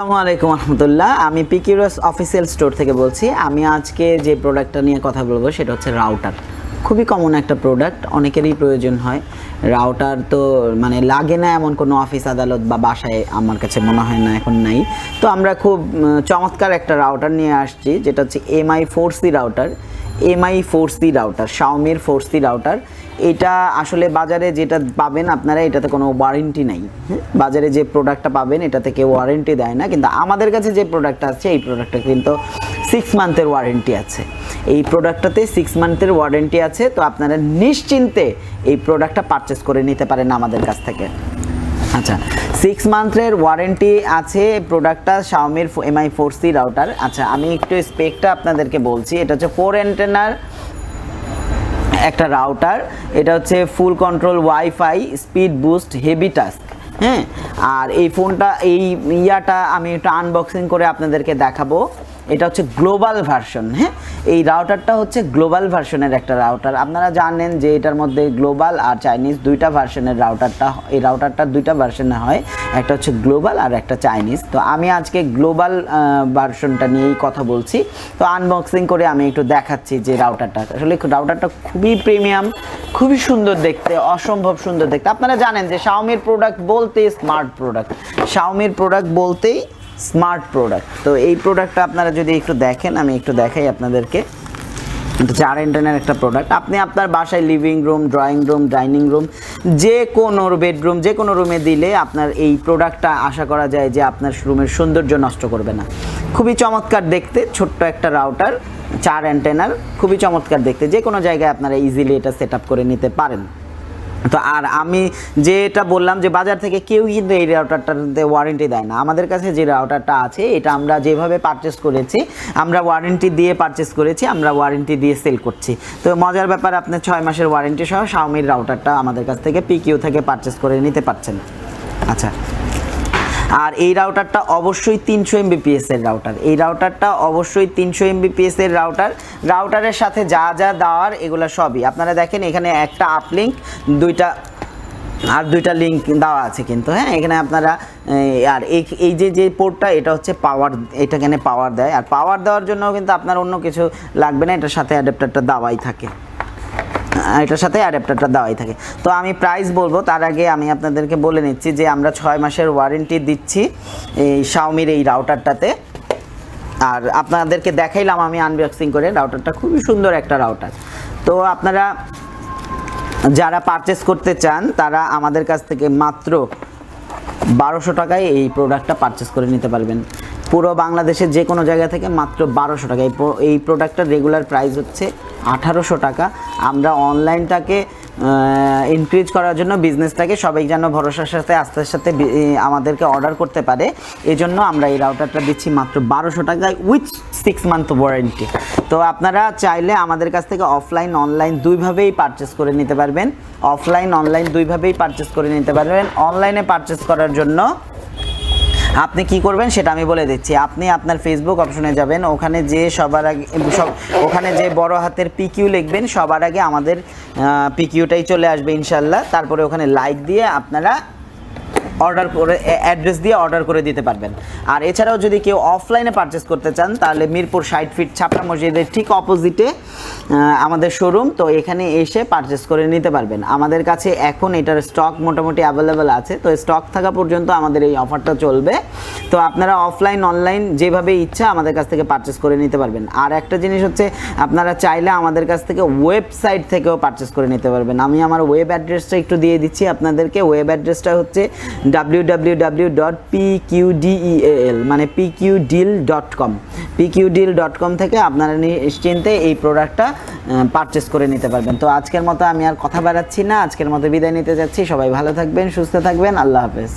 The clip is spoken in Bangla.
আসসালামু আলাইকুম রহমতুল্লাহ। আমি পিকিউএস অফিসিয়াল স্টোর থেকে বলছি। আমি আজকে যে প্রোডাক্টটা নিয়ে কথা বলবো সেটা হচ্ছে রাউটার। খুবই কমন একটা প্রোডাক্ট, অনেকেরই প্রয়োজন হয়। রাউটার তো মানে লাগে না এমন কোনো অফিস আদালত বা বাসায় আমার কাছে মনে হয় না এখন নাই। তো আমরা খুব চমৎকার একটা রাউটার নিয়ে আসছি, যেটা হচ্ছে MI 4C router. MI 4C router, Xiaomi 4C router. এটা আসলে বাজারে যেটা পাবেন আপনারা, এটাতে কোনো ওয়ারেন্টি নাই। বাজারে যে প্রোডাক্টটা পাবেন এটাতে কেউ ওয়ারেন্টি দেয় না, কিন্তু আমাদের কাছে যে প্রোডাক্টটা আছে এই প্রোডাক্টটা কিন্তু 6 মান্থের ওয়ারেন্টি আছে। এই প্রোডাক্টটাতে 6 মান্থের ওয়ারেন্টি আছে। তো আপনারা নিশ্চিন্তে এই প্রোডাক্টটা পারচেস করে নিতে পারেন আমাদের কাছ থেকে। আচ্ছা, 6 মান্থের ওয়ারেন্টি আছে প্রোডাক্টটা Xiaomi MI 4C রাউটার। আচ্ছা, আমি একটু স্পেকটা আপনাদেরকে বলছি। এটা হচ্ছে 4 অ্যান্টেনার একটা রাউটার। এটা হচ্ছে ফুল control wifi, speed boost, heavy task. হ্যাঁ, আর এই ফোনটা ইয়াটা আমি একটু আনবক্সিং করে আপনাদেরকে দেখাবো। এটা হচ্ছে গ্লোবাল ভার্সন। হ্যাঁ, এই রাউটারটা হচ্ছে গ্লোবাল ভার্সনের একটা রাউটার। আপনারা জানেন যে এটার মধ্যে গ্লোবাল আর চাইনিজ দুইটা ভার্সনের এই রাউটারটা দুইটা ভার্সনে হয়, একটা হচ্ছে গ্লোবাল আর একটা চাইনিজ। তো আমি আজকে গ্লোবাল ভার্সনটা নিয়েই কথা বলছি। তো আনবক্সিং করে আমি একটু দেখাচ্ছি যে রাউটারটা আসলে রাউটারটা খুবই প্রিমিয়াম, খুবই সুন্দর দেখতে, অসম্ভব সুন্দর দেখতে। আপনারা জানেন যে Xiaomiর প্রোডাক্ট বলতেই স্মার্ট প্রোডাক্ট, Xiaomiর প্রোডাক্ট বলতেই স্মার্ট প্রোডাক্ট। তো এই প্রোডাক্টটা আপনারা যদি একটু দেখেন, আমি একটু দেখাই আপনাদেরকে। 4 অ্যান্টেনার একটা প্রোডাক্ট। আপনি আপনার বাসায় living room, drawing room, dining room, যে কোনো বেডরুম, যে কোনো রুমে দিলে আপনার এই প্রোডাক্টটা আশা করা যায় যে আপনার রুমের সৌন্দর্য নষ্ট করবে না। খুবই চমৎকার দেখতে, ছোট্ট একটা রাউটার, 4 অ্যান্টেনার, খুবই চমৎকার দেখতে। যে কোনো জায়গায় আপনারা ইজিলি এটা সেট আপ করে নিতে পারেন। তো আর আমি যেটা বললাম যে বাজার থেকে কেউ কিন্তু এই রাউটারটাতে ওয়ারেন্টি দেয় না। আমাদের কাছে যে রাউটারটা আছে এটা আমরা যেভাবে পারচেস করেছি, আমরা ওয়ারেন্টি দিয়ে পারচেস করেছি, আমরা ওয়ারেন্টি দিয়ে সেল করছি। তো মজার ব্যাপার, আপনি 6 মাসের ওয়ারেন্টি সহ Xiaomiর রাউটারটা আমাদের কাছ থেকে পিকিউ থেকে পারচেস করে নিতে পারছেন। আচ্ছা, আর এই রাউটারটা অবশ্যই 300 Mbps এর রাউটার। এই রাউটারটা অবশ্যই 300 Mbps এর রাউটার। রাউটারের সাথে যা যা দেওয়ার এগুলো সবই আপনারা দেখেন। এখানে একটা আপলিঙ্ক, দুইটা লিঙ্ক দেওয়া আছে কিন্তু। হ্যাঁ, এখানে আপনারা আর এই যে পোর্টটা, এটা হচ্ছে পাওয়ার, এটা এখানে পাওয়ার দেয়। আর পাওয়ার দেওয়ার জন্য কিন্তু আপনার অন্য কিছু লাগবে না, এটার সাথে অ্যাডাপ্টারটা দেওয়াই থাকে। তো আমি প্রাইস বলবো তার আগে আমি আপনাদেরকে বলে নিচ্ছি যে আমরা 6 মাসের ওয়ারেন্টি দিচ্ছি এই Xiaomiর এই রাউটারটাতে। আর আপনাদেরকে দেখাইলাম আমি আনবক্সিং করে। রাউটারটা খুবই সুন্দর একটা রাউটার। তো আপনারা যারা পারচেস করতে চান তারা আমাদের কাছ থেকে মাত্র 1200 টাকায় এই প্রোডাক্টটা পারচেস করে নিতে পারবেন। পুরো বাংলাদেশের যে কোনো জায়গা থেকে মাত্র 1200 টাকা। এই প্রোডাক্টটার রেগুলার প্রাইস হচ্ছে 1800 টাকা। আমরা অনলাইনটাকে ইনক্রিজ করার জন্য, বিজনেসটাকে সবাই যেন ভরসার সাথে আস্তে আস্তে আমাদেরকে অর্ডার করতে পারে, এজন্য আমরা এই রাউটারটা দিচ্ছি মাত্র 1200 টাকায় উইথ 6 মান্থ ওয়ারেন্টি। তো আপনারা চাইলে আমাদের কাছ থেকে অফলাইন অনলাইন দুইভাবেই পারচেস করে নিতে পারবেন। অফলাইন অনলাইন দুইভাবেই পারচেস করে নিতে পারবেন। অনলাইনে পারচেস করার জন্য আপনি কি করবেন সেটা আমি বলে দিচ্ছি। আপনি আপনার ফেসবুক অপশনে যাবেন, ওখানে যে সবার আগে ওখানে যে বড় হাতের পিকিউ লিখবেন, সবার আগে আমাদের পিকিউটাই চলে আসবে ইনশাল্লাহ। তারপরে ওখানে লাইক দিয়ে আপনারা অর্ডার করে, অ্যাড্রেস দিয়ে অর্ডার করে দিতে পারবেন। আর এছাড়াও যদি কেউ অফলাইনে পারচেস করতে চান তাহলে মিরপুর 60 ফিট ছাপড়া মসজিদের ঠিক অপোজিটে আমাদের শোরুম। তো এখানে এসে পারচেস করে নিতে পারবেন। আমাদের কাছে এখন এটার স্টক মোটামুটি অ্যাভেলেবেল আছে। তো স্টক থাকা পর্যন্ত আমাদের এই অফারটা চলবে। তো আপনারা অফলাইন অনলাইন যেভাবে ইচ্ছা আমাদের কাছ থেকে পারচেস করে নিতে পারবেন। আর একটা জিনিস হচ্ছে, আপনারা চাইলে আমাদের কাছ থেকে ওয়েবসাইট থেকেও পারচেস করে নিতে পারবেন। আমি আমার ওয়েব অ্যাড্রেসটা একটু দিয়ে দিচ্ছি আপনাদেরকে। ওয়েব অ্যাড্রেসটা হচ্ছে www.pqdeal মানে pqdeal.com। pqdeal.com থেকে আপনারা নিশ্চিন্তে এই প্রোডাক্টটা পারচেস করে নিতে পারবেন। তো আজকের মতো আমি আর কথা বাড়াচ্ছি না, আজকের মতো বিদায় নিতে যাচ্ছি। সবাই ভালো থাকবেন, সুস্থ থাকবেন, আল্লাহ হাফেজ।